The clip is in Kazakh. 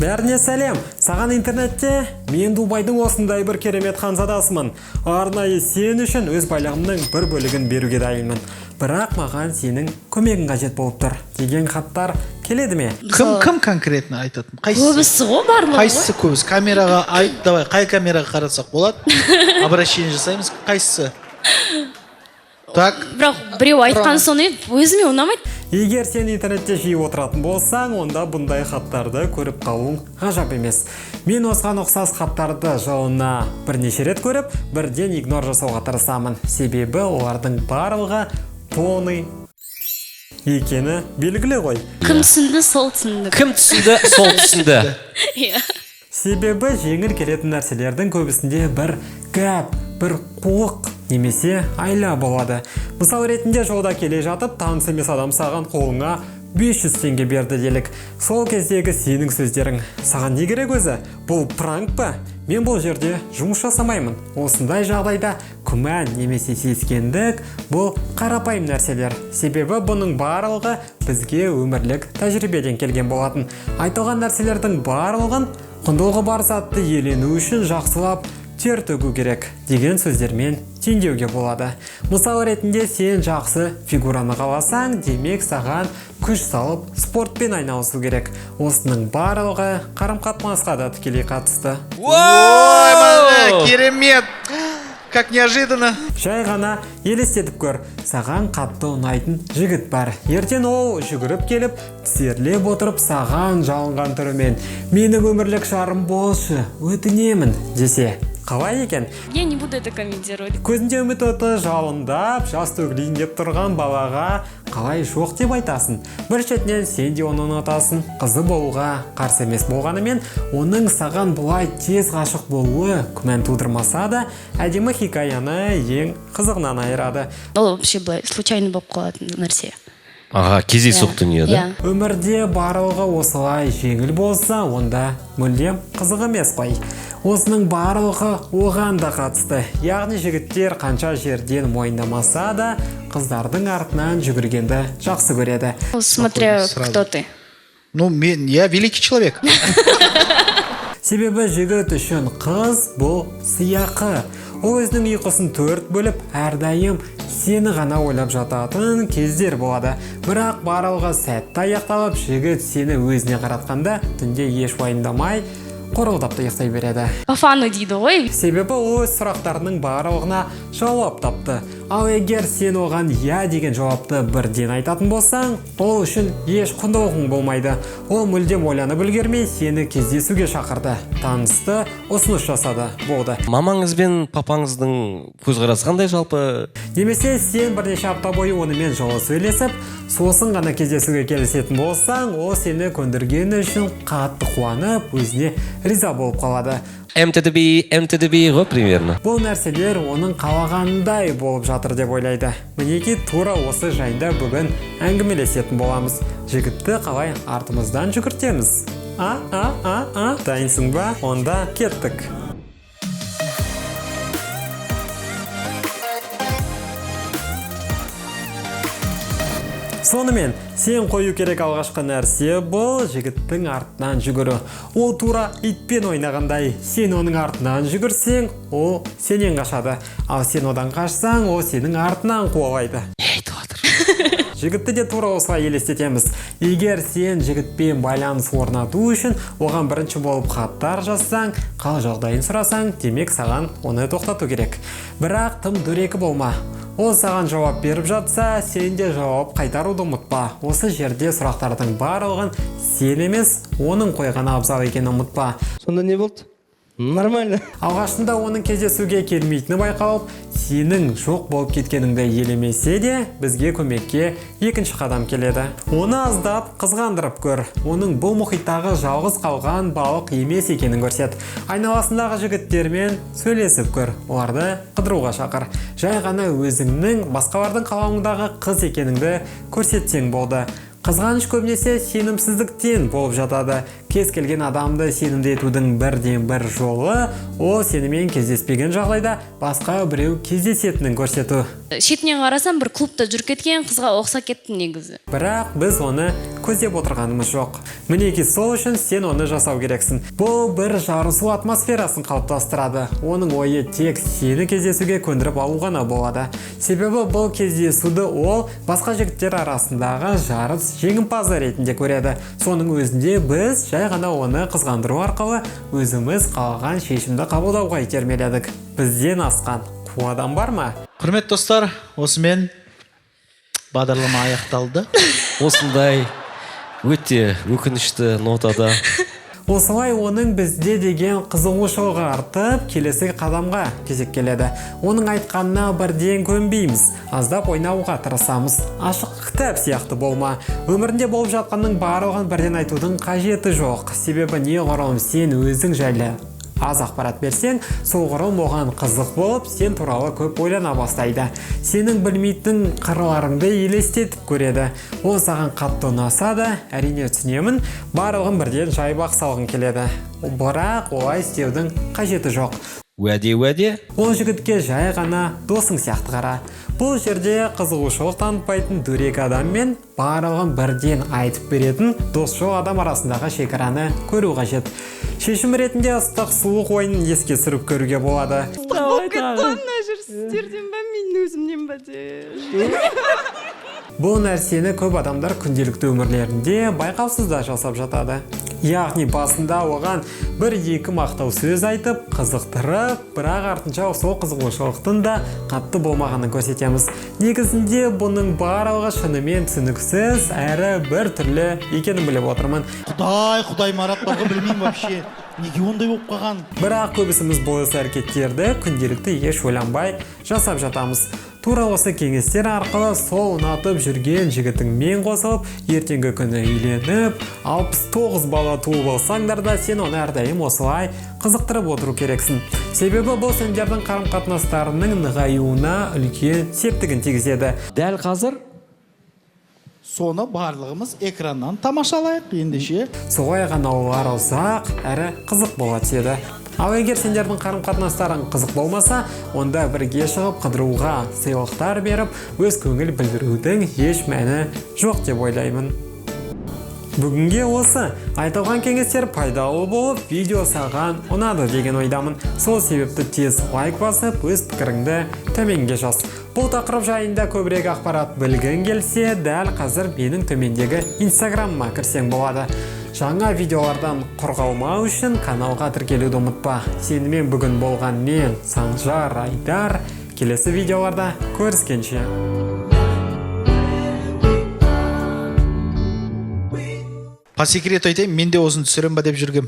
Бәріне сәлем. Саған интернетте мен Дубайдың осындай бір керемет ханзадасымын. Арнайы сен үшін өз байлығымның бір бөлігін беруге дайынмын. Бірақ маған сенің көмегің қажет болып тұр деген хаттар келеді ме? Кім конкретно айтатын? Көбісі ғой барлығы. Қайсысы көбісі? Камераға айт, давай, қай камераға қарасақ болады? Обращение жасаймыз. Қайсысы? Так. Бірақ біреу айтқан соны өзіме ұнамайды. Егер сен интернетте жиі отыратын болсаң, онда бұндай хаттарды көріп қалуың ғажап емес. Мен осыған ұқсас хаттарды жылына бірнеше рет көріп, бірден игнор жасауға тырысамын. Себебі олардың барлығы полный екені белгілі ғой. Кім түсінді, сол түсінді. Кім түсінді, сол түсінді. Себебі жеңіл келетін нәрселердің көбісінде бір гәп, бір қуық немесе айла болады. Мысал ретінде жолда келе жатып, таныс емес адам саған қолыңа 500 теңге берді делік. Сол кездегі сенің сөздерің саған не керек өзі? Бұл пранк па? Мен бұл жерде жұмыс жасамаймын. Осындай жағдайда күмән немесе сескендік бұл қарапайым нәрселер. Себебі бұның барлығы бізге өмірлік тәжірибеден келген болатын. Айтылған нәрселердің барлығын құндылығы бар затты иелену үшін жақсылап тер төгу керек деген сөздермен теңдеуге болады. Мысал ретінде сен жақсы фигураны қаласаң, демек саған күш салып спортпен айналысу керек. Осының барлығы қарым-қатынасқа да тікелей қатысты. Ой, керемет! Как неожиданно. Жай ғана елестетіп көр, саған қатты ұнайтын жігіт бар. Ертең ол жүгіріп келіп, тізерлеп отырып саған жалынған түрімен менің өмірлік жарым болшы, өтінемін десе. Қалай екен? Я не буду это комментировать. Көзінде үміт оты жалындап, жас төгілейін деп тұрған балаға қалай жоқ деп айтасың. Бір шетінен сен де оны ұнатасың. Қызы болуға қарсы емес болғанымен, оның саған бұлай тез ғашық болуы күмән тудырмаса да, әдемі хикаяны ең қызығынан айырады. Ол вообще былай случайно болып қалатын нәрсе. Аға, кездейсоқ дүние да? Өмірде барлығы осылай жеңіл болса, онда мүлдем қызық емес қой. Осының барлығы оған да қатысты. Яғни жігіттер қанша жерден мойындамаса да, қыздардың артынан жүгіргенді жақсы көреді. Смотря кто ты. Ну, я великий человек. Себебі жігіт үшін қыз бұл сыйақы. Ол өзінің ұйқысын 4 бөліп, әрдайым сені ғана ойлап жататын кездер болады. Бірақ барлығы сәтті аяқталып, жігіт сені өзіне қаратқанда түнде еш уайымдамай қорылдап та ұйықтай береді. Пафаны дейді ғой. Себебі ол өз сұрақтарының барлығына жауап тапты. Ал егер сен оған я деген жауапты бірден айтатын болсаң, ол үшін еш құндылығың болмайды. Ол мүлдем ойланып үлгермей сені кездесуге шақырды. Танысты, ұсыныс жасады. Болды. Мамаңыз бен папаңыздың көзқарасы қандай жалпы? Немесе сен бірнеше апта бойы онымен жылы сөйлесіп, сосын ғана кездесуге келісетін болсаң, ол сені көндіргені үшін қатты қуанып, өзіне риза болып қалады. МТДБ ғой примерно. Бұл нәрселер оның қалағандай болып жатыр деп ойлайды. Мінеки тура осы жайында бүгін әңгімелесетін боламыз. Жігітті қалай артымыздан жүгіртеміз? Дайынсың ба? Онда кеттік. Сонымен, сен қою керек алғашқы нәрсе бұл жігіттің артынан жүгіру. Ол тура итпен ойнағандай, сен оның артынан жүгірсең, ол сенен қашады. Ал сен одан қашсаң, ол сенің артынан қуалайды. Жігітті де тура осылай елестетеміз. Егер сен жігітпен байланыс орнату үшін оған бірінші болып хаттар жазсаң, қал жағдайын сұрасаң, демек саған оны тоқтату керек. Бірақ тым дөрекі болма. Ол саған жауап беріп жатса, сен де жауап қайтаруды ұмытпа. Осы жерде сұрақтардың барлығын сен емес, оның қойған абзал екенін ұмытпа. Сонда не болды? Нормально. Алғашында оның кездесуге келмейтіні байқалып, сенің жоқ болып кеткеніңді елемесе де, бізге көмекке екінші қадам келеді. Оны аздап қызғандырып көр. Оның бұл мұхиттағы жалғыз қалған балық емес екенін көрсет. Айналасындағы жігіттермен сөйлесіп көр. Оларды қыдыруға шақыр. Жай ғана өзіңнің басқалардың қалауындағы қыз екеніңді көрсетсең болды. Қызғаныш көбінесе сенімсіздіктен болып жатады. Кез келген адамды сенімді етудің бірден бір жолы, ол сенімен кездеспеген жағдайда басқа біреу кездесетінін көрсету. Шетінен қарасам бір клубта жүріп кеткен қызға ұқсап кеттім негізі. Бірақ біз оны көздеп отырғанымыз жоқ. Мінеки сол үшін сен оны жасау керексің. Бұл бір жарысу атмосферасын қалыптастырады. Оның ойы тек сені кездесуге көндіріп алу ғана болады. Себебі бұл кездесуді ол басқа жігіттер арасындағы жарыс жеңімпазы ретінде көреді. Соның өзінде біз жай ғана оны қызғандыру арқылы өзіміз қалаған шешімді қабылдауға итермеледік. Бізден асқан қу адам бар ма? Құрметті достар, осымен бағдарлама аяқталды. Осындай өте өкінішті нотада Осылай оның бізде деген қызығушылығы артып, келесі қадамға кезек келеді. Оның айтқанына бірден көнбейміз, аздап ойнауға тырысамыз. Ашық кітап сияқты болма. Өмірінде болып жатқанның барлығын бірден айтудың қажеті жоқ. Себебі неғұрлым сен өзің жайлы аз ақпарат берсең, соғырым оған қызық болып, сен туралы көп ойлана бастайды. Сенің білмейтін қырларыңды елестетіп көреді. Ол саған қатты ұнаса да, әрине түсінемін, барлығын бірден жайбақ салғың келеді. Бірақ олай істеудің қажеті жоқ. уәде. Ол жігітке жай ғана досың сияқты қара. Бұл жерде қызығушылық танытпайтын дөрекі адам мен барлығын бірден айтып беретін дос жоқ адам арасындағы шекараны көру қажет. Шешім ретінде ыстық суық ойынын еске сүріп көруге болады. Бұл нәрсені көп адамдар күнделікті өмірлерінде байқаусызда жасап жатады. Яғни басында оған бір-екі мақтау сөз айтып, қызықтырып, бірақ артынша сол қызығушылықтың да қатты болмағанын көрсетеміз. Негізінде бұның барлығы шынымен түсініксіз әрі бір түрлі екенін біліп отырмын. Құдай Марат бағы білмеймін вообще. Неге ондай болып қалған? Бірақ көбісіміз бұл әрекеттерді күнделікті еш ойланбай жасап жатамыз. Тура осы кеңестер арқылы сол ұнатып жүрген жігітіңмен қосылып, ертеңгі күні үйленіп, 69 бала туып алсаңдар да сен оны әрдайым осылай қызықтырып отыру керексің. Себебі бұл сендердің қарым-қатынастарының нығаюына үлкен септігін тигізеді. Дәл қазір Соны барлығымыз экраннан тамашалайық ендеше. Солай ғана олар ұзақ әрі қызық бола түседі. Ал егер сендердің қарым-қатынастарың қызық болмаса, онда бірге шығып қыдыруға сыйлықтар беріп, өз көңіл білдірудің еш мәні жоқ деп ойлаймын. Бүгінге осы айтылған кеңестер пайдалы болып, видео саған ұнады деген ойдамын. Сол себепті тез лайк басып, өз пікіріңді төменге жаз. Бұл тақырып жайында көбірек ақпарат білгің келсе, дәл қазір менің төмендегі инстаграмыма кірсең болады. Жаңа видеолардан қорғалмау үшін каналға тіркелуді ұмытпа. Сенімен бүгін болған мен, Санжар Айдар. Келесі видеоларда көріскенше. По секрету айтайын, мен де осыны түсірем ба деп жүргем.